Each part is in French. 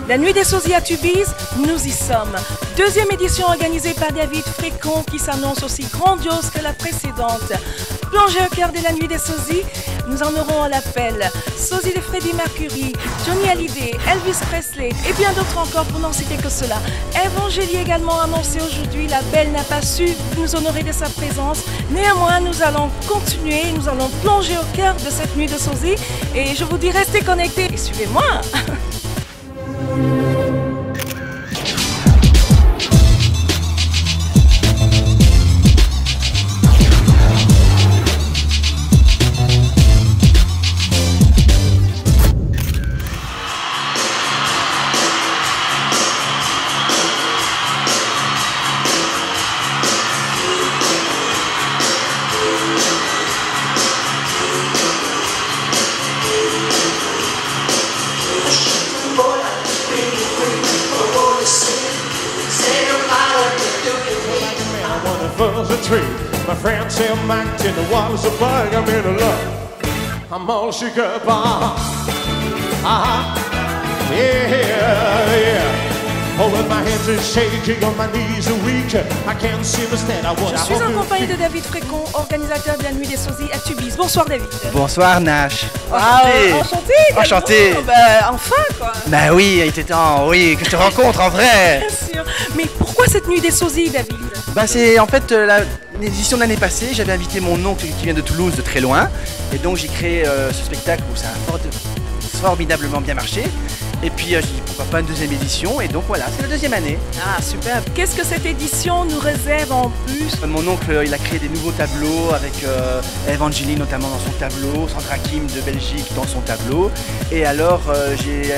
La nuit des sosies à Tubize, nous y sommes. Deuxième édition organisée par David Frécon qui s'annonce aussi grandiose que la précédente. Plongée au cœur de la nuit des sosies, nous en aurons à l'appel. Sosie de Freddie Mercury, Johnny Hallyday, Elvis Presley et bien d'autres encore pour n'en citer que cela. Evangélie également annoncé aujourd'hui, la belle n'a pas su nous honorer de sa présence. Néanmoins, nous allons continuer, nous allons plonger au cœur de cette nuit de sosies et je vous dis restez connectés et suivez-moi. My friends say I'm acting, the water's a bug, I'm in love. I'm all shook up, yeah. Oh, when my hands are shaking, on my knees are weak. I can't see the stand, I want. Je suis en compagnie de David Frécon, organisateur de la nuit des sosies à Tubize. Bonsoir David. Bonsoir Nash. Enchanté. Enchanté. Enfin quoi. Bah oui, il était temps, oui, que je te rencontre en vrai. Bien sûr. Mais pourquoi cette nuit des sosies, David? Bah c'est en fait l'édition de l'année passée, j'avais invité mon oncle qui vient de Toulouse, de très loin. Et donc j'ai créé ce spectacle où ça a formidablement bien marché. Et puis je dis pourquoi pas une deuxième édition, et donc voilà, c'est la deuxième année. Ah super. Qu'est-ce que cette édition nous réserve en plus? Mon oncle il a créé des nouveaux tableaux avec Evangélie notamment dans son tableau, Sandra Kim de Belgique dans son tableau. Et alors j'ai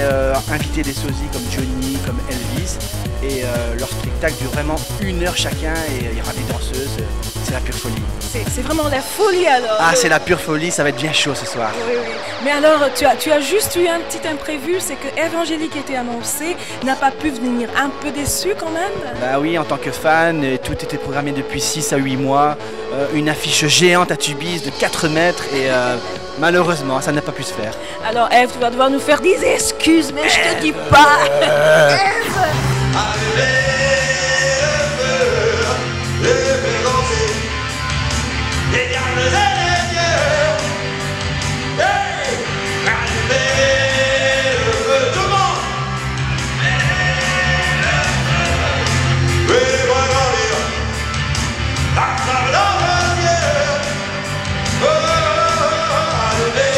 invité des sosies comme Johnny, comme Elvis. Et leur spectacle dure vraiment 1 heure chacun et il y aura des danseuses, c'est la pure folie. C'est vraiment la folie alors. Ah c'est la pure folie, ça va être bien chaud ce soir. Oui, oui. Mais alors tu as juste eu un petit imprévu, c'est que Evangélie qui était annoncée n'a pas pu venir. Un peu déçu quand même? Bah oui, en tant que fan, tout était programmé depuis 6 à 8 mois. Une affiche géante à Tubize de 4 mètres et malheureusement ça n'a pas pu se faire. Alors Eve, tu vas devoir nous faire des excuses, mais je te dis pas. Eve.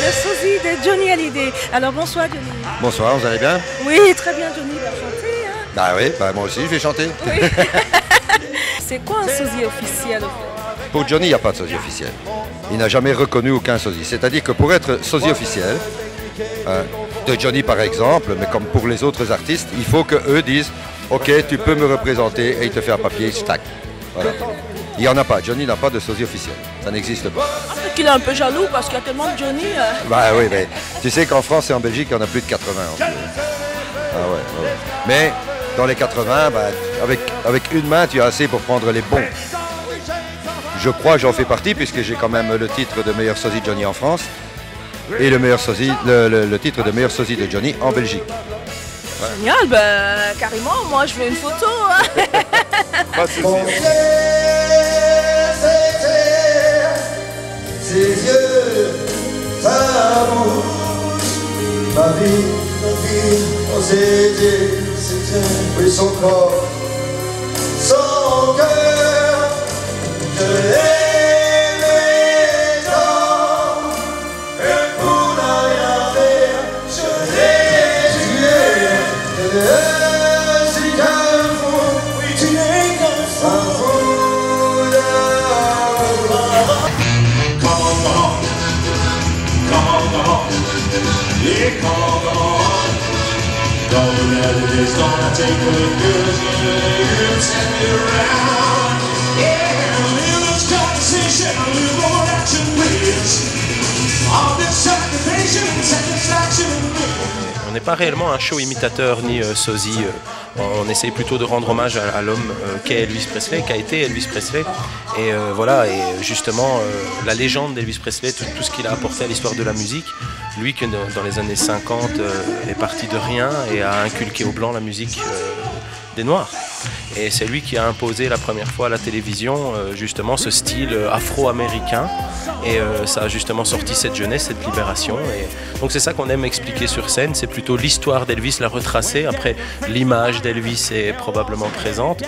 Le sosie de Johnny Hallyday. Alors bonsoir Johnny. Bonsoir, vous allez bien? Oui, très bien Johnny, il va chanter. Hein. Bah oui, bah moi aussi je vais chanter. Oui. C'est quoi un sosie officiel? Pour Johnny, il n'y a pas de sosie officiel. Il n'a jamais reconnu aucun sosie. C'est-à-dire que pour être sosie officiel, de Johnny par exemple, mais comme pour les autres artistes, il faut qu'eux disent « Ok, tu peux me représenter » et il te fait un papier, stack. Voilà. Il n'y en a pas. Johnny n'a pas de sosie officiel. Ça n'existe pas. Peut-être qu'il est un peu jaloux parce qu'il y a tellement de Johnny. Bah oui, mais tu sais qu'en France et en Belgique, il y en a plus de 80. Ah ouais. Mais dans les 80, bah, avec une main, tu as assez pour prendre les bons. Je crois que j'en fais partie puisque j'ai quand même le titre de meilleur sosie de Johnny en France et le meilleur sosie, le titre de meilleur sosie de Johnny en Belgique. Ouais. Génial, ben carrément, moi je veux une photo. Hein. Pas de soucis. Ses yeux, sa bouche, ma vie, oh ses yeux, oui son corps, son cœur, je l'aimais tant, et pour ne rien faire, je l'ai tué, je l'ai si qu'un fou, oui tu n'es qu'un fou. Yeah, come on. Don't let it is gonna take a good you send me around. Yeah, live this conversation, live more action ways. All this satisfaction and satisfaction. n'est pas réellement un show imitateur ni sosie. On essaye plutôt de rendre hommage à l'homme qu'est Elvis Presley, qu'a été Elvis Presley. Et voilà, et justement, la légende d'Elvis Presley, tout ce qu'il a apporté à l'histoire de la musique, lui qui dans les années 50 est parti de rien et a inculqué aux Blancs la musique des Noirs. Et c'est lui qui a imposé la première fois à la télévision justement ce style afro-américain. Et ça a justement sorti cette jeunesse, cette libération. Et donc c'est ça qu'on aime expliquer sur scène, c'est plutôt l'histoire d'Elvis, la retracer. Après, l'image d'Elvis est probablement présente.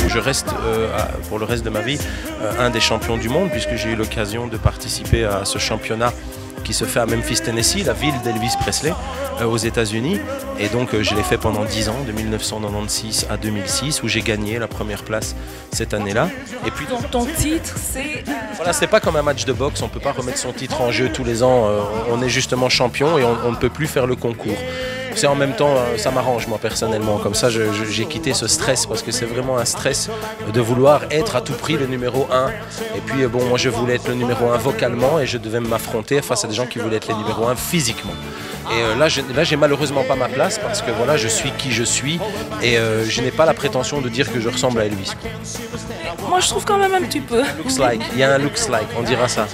Je reste pour le reste de ma vie un des champions du monde, puisque j'ai eu l'occasion de participer à ce championnat qui se fait à Memphis, Tennessee, la ville d'Elvis Presley, aux États-Unis. Et donc je l'ai fait pendant 10 ans, de 1996 à 2006, où j'ai gagné la première place cette année-là. Et puis Donc ton titre, c'est... Voilà, c'est pas comme un match de boxe, on peut pas remettre son titre en jeu tous les ans. On est justement champion et on ne peut plus faire le concours. C'est en même temps, ça m'arrange moi personnellement, comme ça j'ai quitté ce stress, parce que c'est vraiment un stress de vouloir être à tout prix le numéro 1. Et puis bon, moi je voulais être le numéro 1 vocalement et je devais m'affronter face à des gens qui voulaient être les numéros 1 physiquement. Et là j'ai malheureusement pas ma place, parce que voilà, je suis qui je suis et je n'ai pas la prétention de dire que je ressemble à Elvis. Moi je trouve quand même un petit peu. Looks like, il y a un looks like, on dira ça.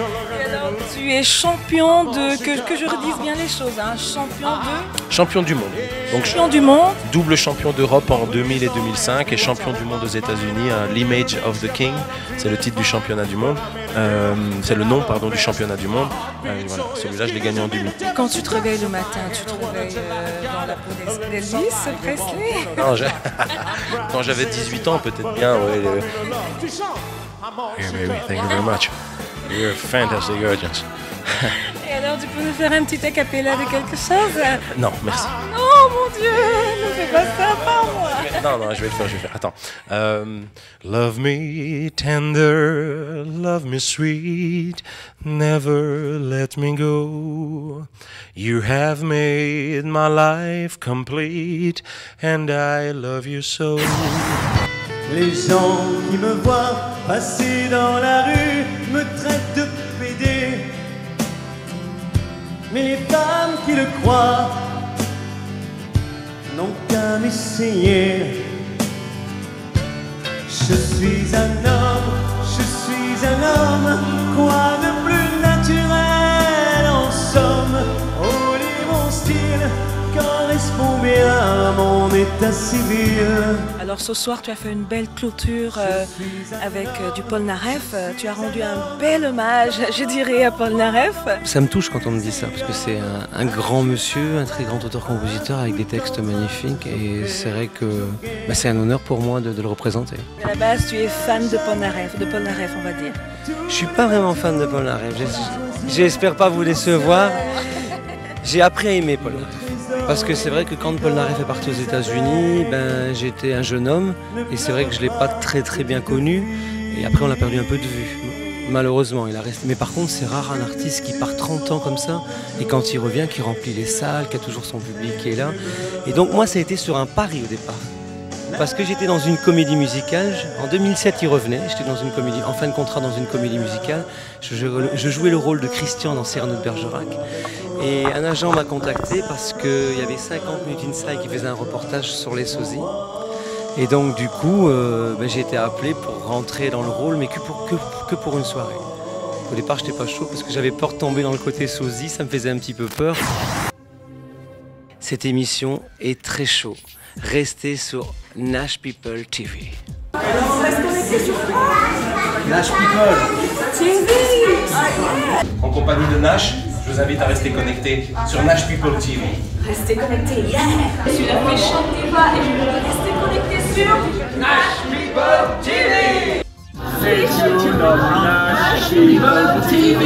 Tu es champion de... Que je redise bien les choses, hein, Champion du monde. Donc, champion du monde. Double champion d'Europe en 2000 et 2005 et champion du monde aux États-Unis, l'Image of the King, c'est le titre du championnat du monde, c'est le nom pardon du championnat du monde. Voilà, celui-là je l'ai gagné en 2000. Quand tu te réveilles le matin, tu te réveilles dans la peau d'Elvis Presley? Non, quand j'avais 18 ans peut-être bien, ouais. Yeah, baby, thank you very much. You're a fantastic audience. Et alors, tu peux nous faire un petit acapella de quelque chose? Non, merci. Oh mon Dieu, ne fais pas ça, pas moi. Non, je vais le faire. Attends. Love me tender, love me sweet, never let me go. You have made my life complete, and I love you so. Les gens qui me voient passer dans la rue me traitent de pédé. Mais les femmes qui le croient n'ont qu'à m'essayer. Je suis un homme, quoi de plus naturel en somme. Oh, mon style correspond bien à mon état civil. Alors ce soir, tu as fait une belle clôture avec du Polnareff. Tu as rendu un bel hommage, je dirais, à Polnareff. Ça me touche quand on me dit ça, parce que c'est un grand monsieur, un très grand auteur-compositeur avec des textes magnifiques. Et c'est vrai que c'est un honneur pour moi de le représenter. À la base, tu es fan de Polnareff, on va dire. Je suis pas vraiment fan de Polnareff. J'espère pas vous décevoir. J'ai appris à aimer Polnareff. Parce que c'est vrai que quand Polnareff est parti aux États-Unis, j'étais un jeune homme et c'est vrai que je ne l'ai pas très bien connu. Et après, on l'a perdu un peu de vue. Malheureusement, il a resté. Mais par contre, c'est rare un artiste qui part 30 ans comme ça et quand il revient, qui remplit les salles, qui a toujours son public qui est là. Et donc moi, ça a été sur un pari au départ. Parce que j'étais dans une comédie musicale. En 2007, il revenait. J'étais dans une comédie, en fin de contrat dans une comédie musicale. Je jouais le rôle de Christian dans Cyrano de Bergerac. Et un agent m'a contacté parce qu'il y avait 50 Minutes Inside qui faisait un reportage sur les sosies. Et donc du coup, j'ai été appelé pour rentrer dans le rôle, mais que pour une soirée. Au départ, je n'étais pas chaud parce que j'avais peur de tomber dans le côté sosie, ça me faisait un petit peu peur. Cette émission est très chaud. Restez sur Nash People TV. Nash People TV. En compagnie de Nash, je vous invite à rester connectés sur Nash People TV. Restez connectés, yeah. Je suis la méchante diva et je veux rester connecté sur Nash People TV. Nash People TV.